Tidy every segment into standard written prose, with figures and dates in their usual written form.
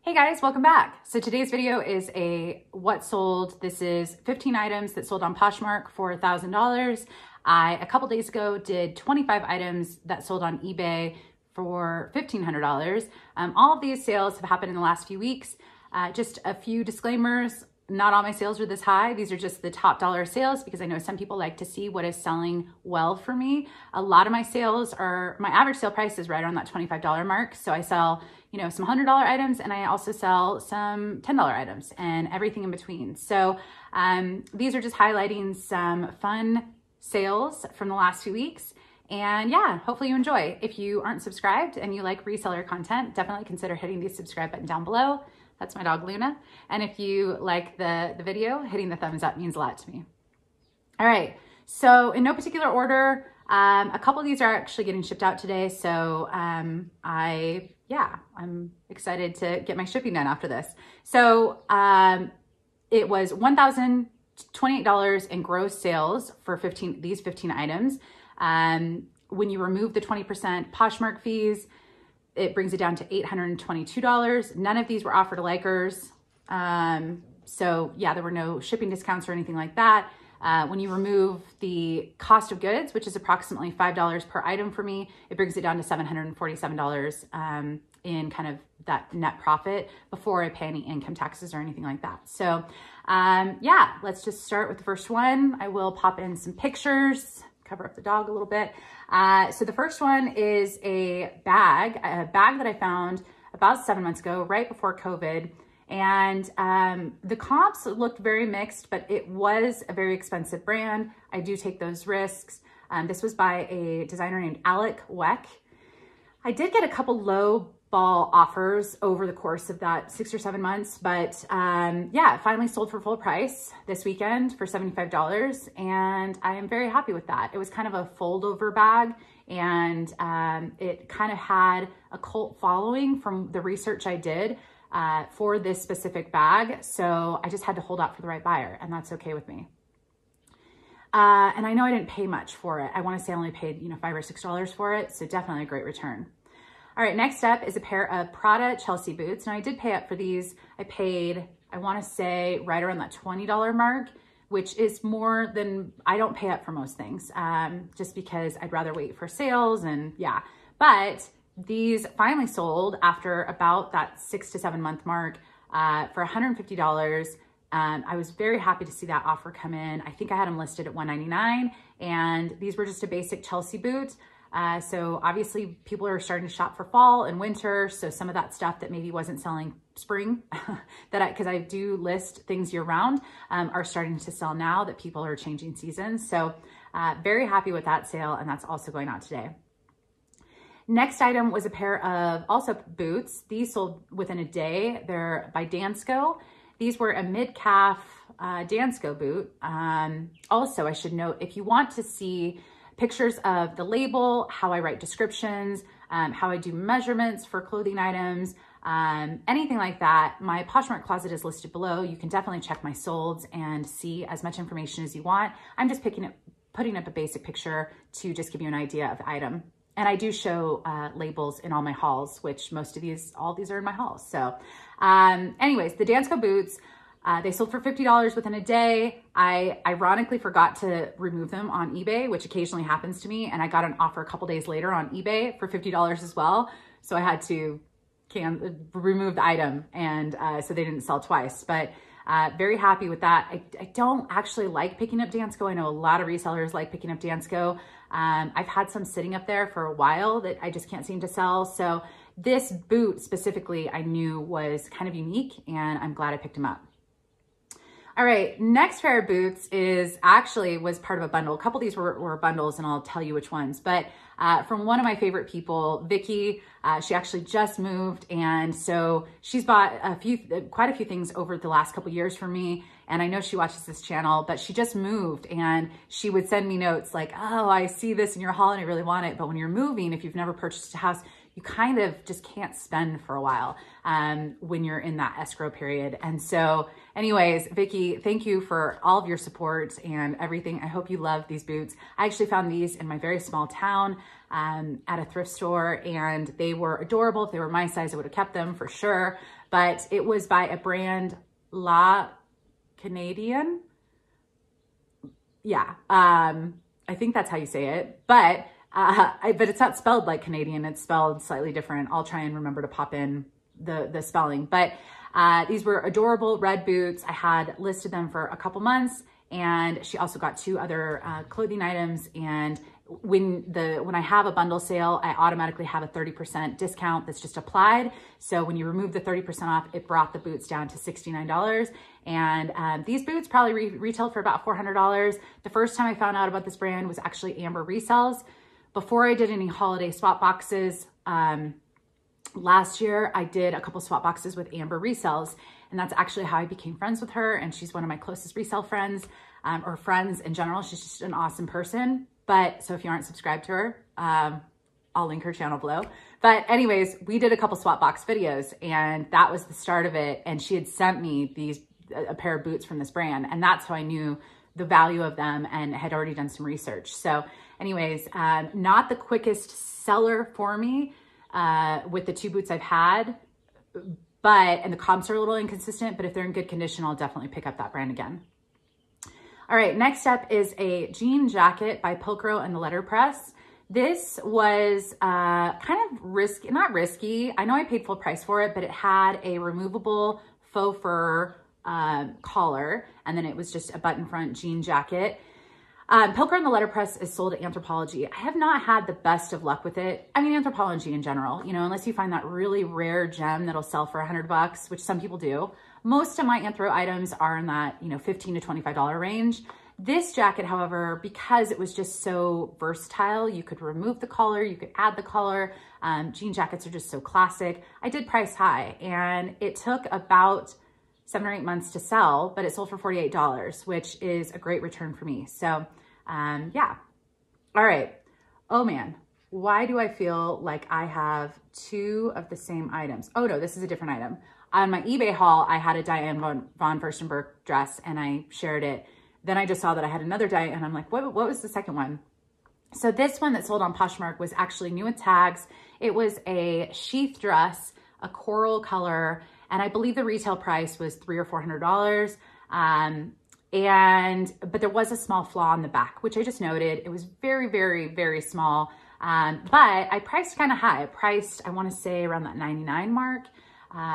Hey guys, welcome back. So today's video is a what sold. This is 15 items that sold on Poshmark for $1,000. A couple days ago did 25 items that sold on eBay for $1,500. All of these sales have happened in the last few weeks. Just a few disclaimers. Not all my sales are this high. These are just the top dollar sales because I know some people like to see what is selling well for me. A lot of my sales are, my average sale price is right around that $25 mark. So I sell, some $100 items, and I also sell some $10 items and everything in between. So these are just highlighting some fun sales from the last few weeks. And yeah, hopefully you enjoy. If you aren't subscribed and you like reseller content, definitely consider hitting the subscribe button down below. That's my dog, Luna. And if you like the video, hitting the thumbs up means a lot to me. All right, so in no particular order, a couple of these are actually getting shipped out today. So I'm excited to get my shipping done after this. So it was $1,028 in gross sales for these 15 items. When you remove the 20% Poshmark fees, it brings it down to $822. None of these were offered to likers. So yeah, there were no shipping discounts or anything like that. When you remove the cost of goods, which is approximately $5 per item for me, it brings it down to $747 in kind of that net profit before I pay any income taxes or anything like that. So yeah, let's just start with the first one. I will pop in some pictures, cover up the dog a little bit. So the first one is a bag that I found about 7 months ago, right before COVID. And the comps looked very mixed, but it was a very expensive brand. I do take those risks. This was by a designer named Alek Wek. I did get a couple low ball offers over the course of that 6 or 7 months, but yeah, it finally sold for full price this weekend for $75, and I am very happy with that. It was kind of a fold over bag, and it kind of had a cult following from the research I did for this specific bag. So I just had to hold out for the right buyer, and that's okay with me. And I know I didn't pay much for it. I want to say I only paid, $5 or $6 for it. So definitely a great return. All right, next up is a pair of Prada Chelsea boots. Now I did pay up for these. I paid, I want to say right around that $20 mark, which is more than, I don't pay up for most things, just because I'd rather wait for sales and yeah. But these finally sold after about that 6 to 7 month mark for $150. I was very happy to see that offer come in. I think I had them listed at $199, and these were just a basic Chelsea boot. So obviously people are starting to shop for fall and winter. So some of that stuff that maybe wasn't selling spring because I do list things year round, are starting to sell now that people are changing seasons. So very happy with that sale, and that's also going out today. Next item was a pair of also boots. These sold within a day. They're by Dansko. These were a mid-calf Dansko boot. Also, I should note, if you want to see pictures of the label, how I write descriptions, how I do measurements for clothing items, anything like that, my Poshmark closet is listed below. You can definitely check my solds and see as much information as you want. I'm just putting up a basic picture to just give you an idea of the item. And I do show labels in all my hauls, which all these are in my hauls. So anyways, the Dansko boots, they sold for $50 within a day. I ironically forgot to remove them on eBay, which occasionally happens to me. And I got an offer a couple days later on eBay for $50 as well. So I had to remove the item, and so they didn't sell twice. But very happy with that. I don't actually like picking up Dansko. I know a lot of resellers like picking up Dansko. I've had some sitting up there for a while that I just can't seem to sell. So this boot specifically I knew was kind of unique, and I'm glad I picked him up. All right, next pair of boots was part of a bundle. A couple of these were bundles, and I'll tell you which ones. But from one of my favorite people, Vicki, she actually just moved, and so she's bought quite a few things over the last couple of years for me. And I know she watches this channel, but she just moved, and she would send me notes like, "Oh, I see this in your haul, and I really want it." But when you're moving, if you've never purchased a house, you kind of just can't spend for a while when you're in that escrow period. And so anyways, Vicki, thank you for all of your support and everything. I hope you love these boots. I actually found these in my very small town at a thrift store, and they were adorable. If they were my size, I would have kept them for sure. but it was by a brand, La Canadienne. Yeah, I think that's how you say it, but it's not spelled like Canadian, it's spelled slightly different. I'll try and remember to pop in the spelling, but these were adorable red boots. I had listed them for a couple months, and she also got 2 other clothing items. And when I have a bundle sale, I automatically have a 30% discount that's just applied. So when you remove the 30% off, it brought the boots down to $69. And these boots probably retailed for about $400. The first time I found out about this brand was actually Amber Resells. Before I did any holiday swap boxes, last year I did a couple swap boxes with Amber Resells, and that's actually how I became friends with her. And she's one of my closest resale friends, or friends in general. She's just an awesome person. But so if you aren't subscribed to her, I'll link her channel below. But anyways, we did a couple swap box videos, and that was the start of it. And she had sent me a pair of boots from this brand, and that's how I knew the value of them and had already done some research. So anyways, not the quickest seller for me with the 2 boots I've had, and the comps are a little inconsistent, but if they're in good condition, I'll definitely pick up that brand again. All right, next up is a jean jacket by Pilcro and the Letterpress. This was kind of risky, not risky. I know I paid full price for it, but it had a removable faux fur collar, and then it was just a button front jean jacket. Pilcro and the Letterpress is sold at Anthropologie. I have not had the best of luck with it. I mean, Anthropologie in general, you know, unless you find that really rare gem that'll sell for $100, which some people do. Most of my Anthro items are in that, you know, $15 to $25 range. This jacket, however, because it was just so versatile, you could remove the collar, you could add the collar. Jean jackets are just so classic. I did price high, and it took about 7 or 8 months to sell, but it sold for $48, which is a great return for me. So yeah. All right. Oh man, why do I feel like I have 2 of the same items? Oh no, this is a different item. On my eBay haul, I had a Diane von Furstenberg dress, and I shared it. Then I just saw that I had another Diane, and I'm like, what was the second one? So this one that sold on Poshmark was actually new with tags. It was a sheath dress, a coral color, and I believe the retail price was $300 or $400. But there was a small flaw in the back, which I just noted. It was very, very, very small. But I priced kind of high. I priced, I want to say around that 99 mark,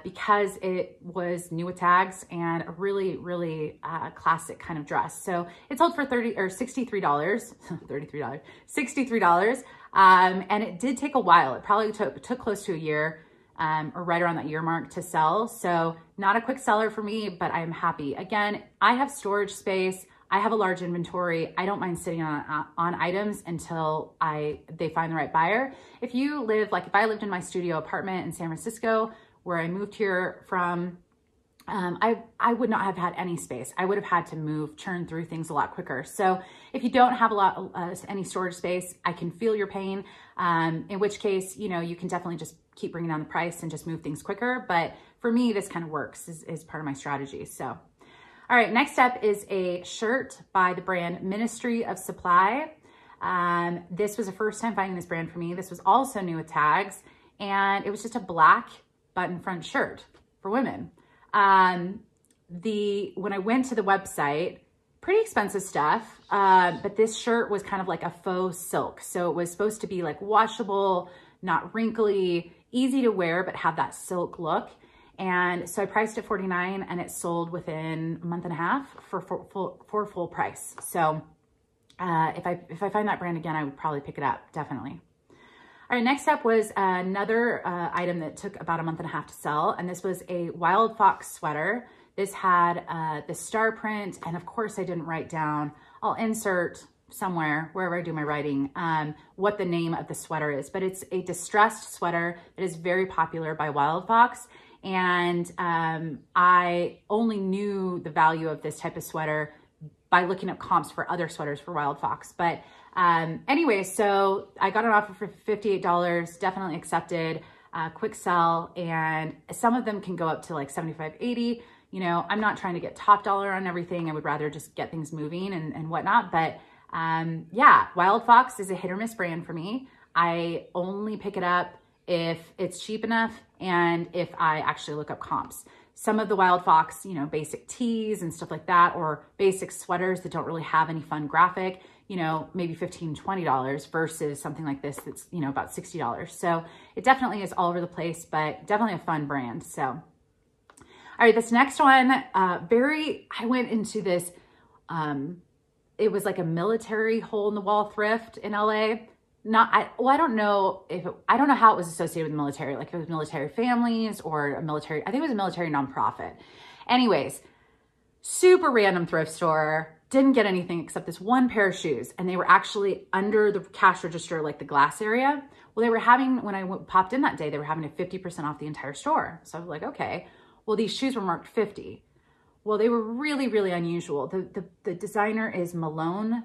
because it was new with tags and a really, really classic kind of dress. So it sold for $63, $33, $63. And it did take a while. It probably took close to a year, or right around that year mark to sell. So not a quick seller for me, but I'm happy. Again, I have storage space. I have a large inventory. I don't mind sitting on items until they find the right buyer. If you live, like if I lived in my studio apartment in San Francisco, where I moved here from, I would not have had any space. I would have had to churn through things a lot quicker. So if you don't have any storage space, I can feel your pain. In which case, you know, you can definitely just keep bringing down the price and just move things quicker. But for me, this kind of works is part of my strategy. So, all right, next up is a shirt by the brand Ministry of Supply. This was the first time finding this brand for me. This was also new with tags, and it was just a black button front shirt for women. When I went to the website, pretty expensive stuff, but this shirt was kind of like a faux silk. So it was supposed to be like washable, not wrinkly, easy to wear, but have that silk look. And so I priced it $49, and it sold within a month and a half for full price. So if I find that brand again, I would probably pick it up, definitely. All right, next up was another item that took about a month and a half to sell, and this was a Wildfox sweater. This had the star print, and of course I didn't write down. I'll insert somewhere, wherever I do my writing, what the name of the sweater is, but it's a distressed sweater that is very popular by Wildfox, and I only knew the value of this type of sweater by looking up comps for other sweaters for Wildfox. But anyway, so I got an offer for $58, definitely accepted, quick sell, and some of them can go up to like $75, $80. You know, I'm not trying to get top dollar on everything. I would rather just get things moving and whatnot. But yeah, Wildfox is a hit or miss brand for me. I only pick it up if it's cheap enough and if I actually look up comps. Some of the Wildfox, you know, basic tees and stuff like that, or basic sweaters that don't really have any fun graphic, you know, maybe $15, $20 versus something like this that's, you know, about $60. So it definitely is all over the place, but definitely a fun brand. So, all right, this next one, I went into this, it was like a military hole in the wall thrift in LA. I don't know how it was associated with the military, like if it was military families or a military, I think it was a military nonprofit. Anyways, super random thrift store, didn't get anything except this one pair of shoes. And they were actually under the cash register, like the glass area. Well, they were having, when I popped in that day, they were having a 50% off the entire store. So I was like, okay, well, these shoes were marked 50. Well, they were really, really unusual. The designer is Malone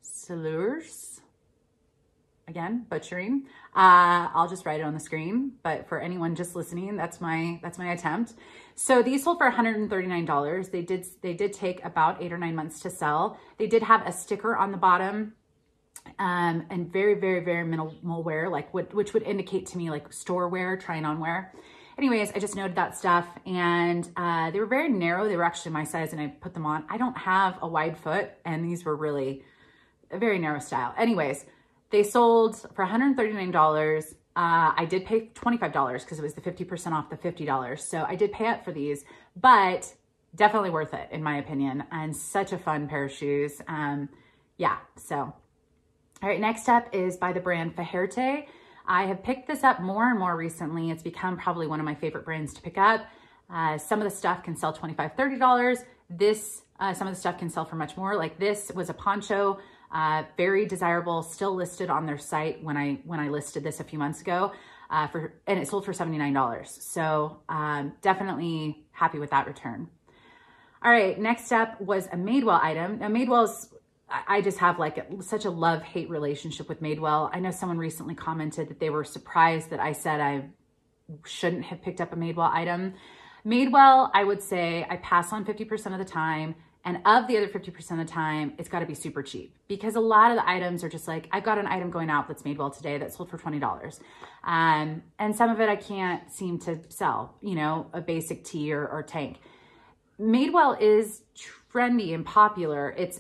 Souliers. Again, butchering. I'll just write it on the screen, but for anyone just listening, that's my attempt. So these sold for $139. They did take about 8 or 9 months to sell. They did have a sticker on the bottom, and very, very, very minimal wear, like which would indicate to me like store wear, trying on wear. Anyways, I just noted that stuff, and they were very narrow. They were actually my size, and I put them on. I don't have a wide foot, and these were really a very narrow style. Anyways, they sold for $139. I did pay $25 because it was the 50% off the $50. So I did pay up for these, but definitely worth it in my opinion. And such a fun pair of shoes. Yeah, so. All right, next up is by the brand Faherty. I have picked this up more and more recently. It's become probably one of my favorite brands to pick up. Some of the stuff can sell $25, $30. Some of the stuff can sell for much more. Like this was a poncho. Very desirable, still listed on their site when I listed this a few months ago, and it sold for $79. So definitely happy with that return. All right, next up was a Madewell item. Now Madewell's, I just have like such a love-hate relationship with Madewell. I know someone recently commented that they were surprised that I said I shouldn't have picked up a Madewell item. Madewell, I would say I pass on 50% of the time. And of the other 50% of the time, it's got to be super cheap because a lot of the items are just like, I've got an item going out that's Madewell today that sold for $20. And some of it I can't seem to sell, you know, a basic tee or tank. Madewell is trendy and popular. It's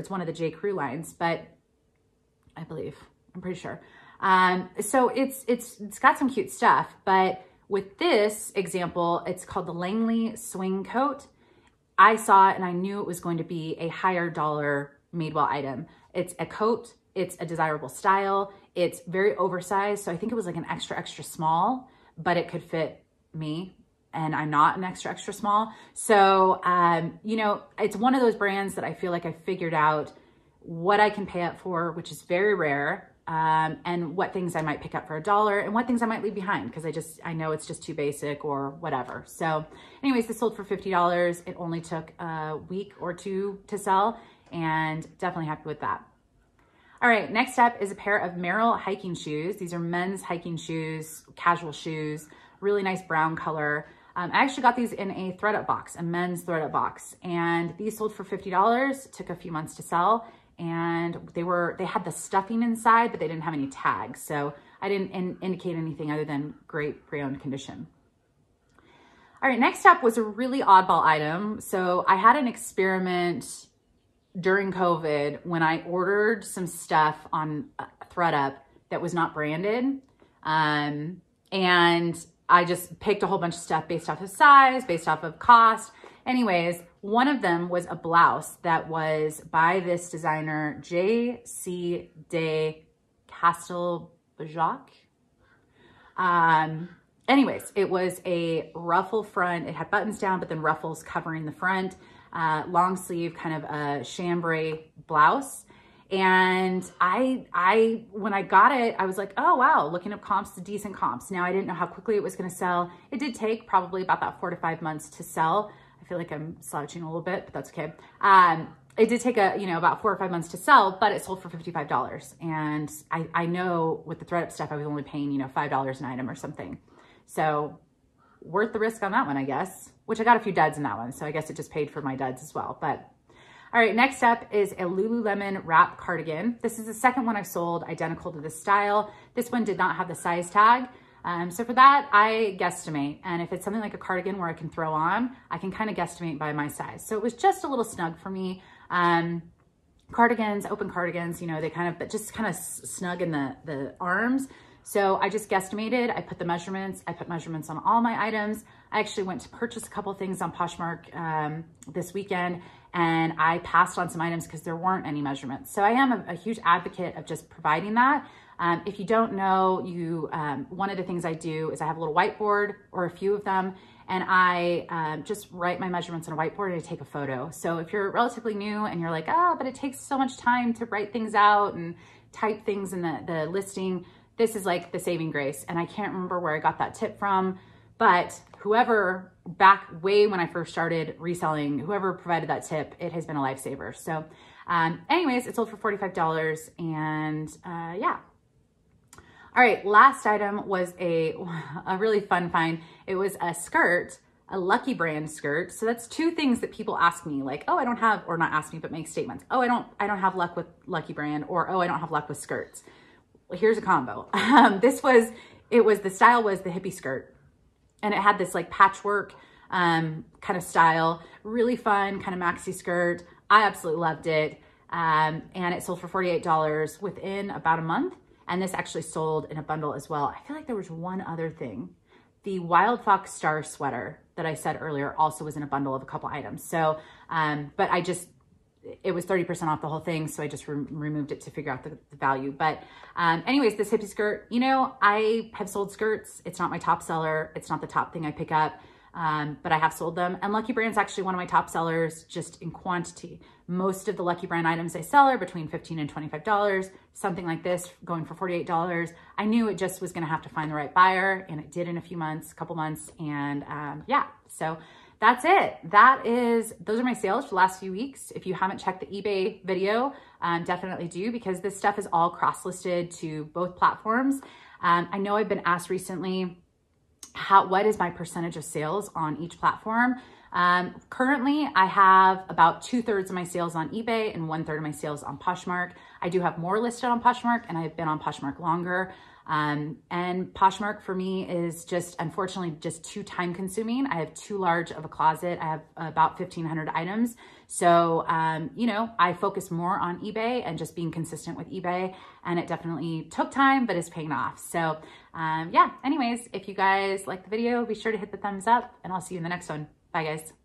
one of the J. Crew lines, but I believe, I'm pretty sure. So it's got some cute stuff, but with this example, it's called the Langley swing coat. I saw it and I knew it was going to be a higher dollar Madewell item. It's a coat, it's a desirable style, it's very oversized. So I think it was like an extra, extra small, but it could fit me and I'm not an extra, extra small. So, you know, it's one of those brands that I feel like I figured out what I can pay up for, which is very rare. And what things I might pick up for $1 and what things I might leave behind because I know it's just too basic or whatever. So anyways, this sold for $50. It only took a week or two to sell and definitely happy with that. All right, next up is a pair of Merrell hiking shoes. These are men's hiking shoes, casual shoes, really nice brown color. I actually got these in a thread-up box, a men's thread-up box, and these sold for $50. Took a few months to sell. And they had the stuffing inside, but they didn't have any tags. So I didn't indicate anything other than great pre-owned condition. All right, next up was a really oddball item. So I had an experiment during COVID when I ordered some stuff on ThredUp that was not branded. And I just picked a whole bunch of stuff based off of size, based off of cost. Anyways, one of them was a blouse that was by this designer, J.C. de Castelbajac. Anyways, it was a ruffle front. It had buttons down, but then ruffles covering the front, long sleeve, kind of a chambray blouse. And when I got it, I was like, oh, wow, looking up comps to decent comps. Now I didn't know how quickly it was going to sell. It did take probably about that 4 to 5 months to sell. I feel like I'm slouching a little bit, but that's okay. It did take about 4 or 5 months to sell, but it sold for $55. And I know with the ThredUp stuff, I was only paying, $5 an item or something. So worth the risk on that one, I guess, which I got a few duds in that one. So I guess it just paid for my duds as well. But All right, next up is a Lululemon wrap cardigan. This is the second one I've sold, identical to this style. This one did not have the size tag. So for that, I guesstimate. And if it's something like a cardigan where I can throw on, I can kind of guesstimate by my size. So it was just a little snug for me. Cardigans, open cardigans, you know, they kind of, but just kind of snug in the arms. So I just guesstimated, I put measurements on all my items. I actually went to purchase a couple of things on Poshmark this weekend, and I passed on some items because there weren't any measurements. So I am a huge advocate of just providing that. If you don't know, one of the things I do is I have a little whiteboard or a few of them, and I just write my measurements on a whiteboard and I take a photo. So if you're relatively new and you're like, oh, but it takes so much time to write things out and type things in the listing, this is like the saving grace. And I can't remember where I got that tip from, but whoever back way when I first started reselling, whoever provided that tip, it has been a lifesaver. So anyways, it sold for $45 and yeah. All right, last item was a really fun find. It was a skirt, a Lucky brand skirt. So that's two things that people ask me, like, oh, I don't have, or not ask me, but make statements. Oh, I don't have luck with Lucky brand, or oh, I don't have luck with skirts. Well, here's a combo. The style was the hippie skirt, and it had this like patchwork kind of style, really fun kind of maxi skirt. I absolutely loved it. And it sold for $48 within about a month. And this actually sold in a bundle as well. I feel like there was one other thing. The Wildfox star sweater that I said earlier also was in a bundle of a couple items. So, but it was 30% off the whole thing. So I just removed it to figure out the value. But anyways, this hippie skirt, you know, I have sold skirts. It's not my top seller. It's not the top thing I pick up. But I have sold them. And Lucky Brand's actually one of my top sellers just in quantity. Most of the Lucky Brand items I sell are between $15 and $25. Something like this going for $48. I knew it just was gonna have to find the right buyer, and it did in a couple months. And yeah, so that's it. Those are my sales for the last few weeks. If you haven't checked the eBay video, definitely do, because this stuff is all cross-listed to both platforms. I know I've been asked recently, what is my percentage of sales on each platform? Currently, I have about 2/3 of my sales on eBay and 1/3 of my sales on Poshmark. I do have more listed on Poshmark, and I've been on Poshmark longer. And Poshmark for me is just, unfortunately, just too time consuming. I have too large of a closet. I have about 1,500 items. So, you know, I focus more on eBay and just being consistent with eBay. And it definitely took time, but it's paying off. So, yeah, anyways, if you guys like the video, be sure to hit the thumbs up, and I'll see you in the next one. Bye, guys.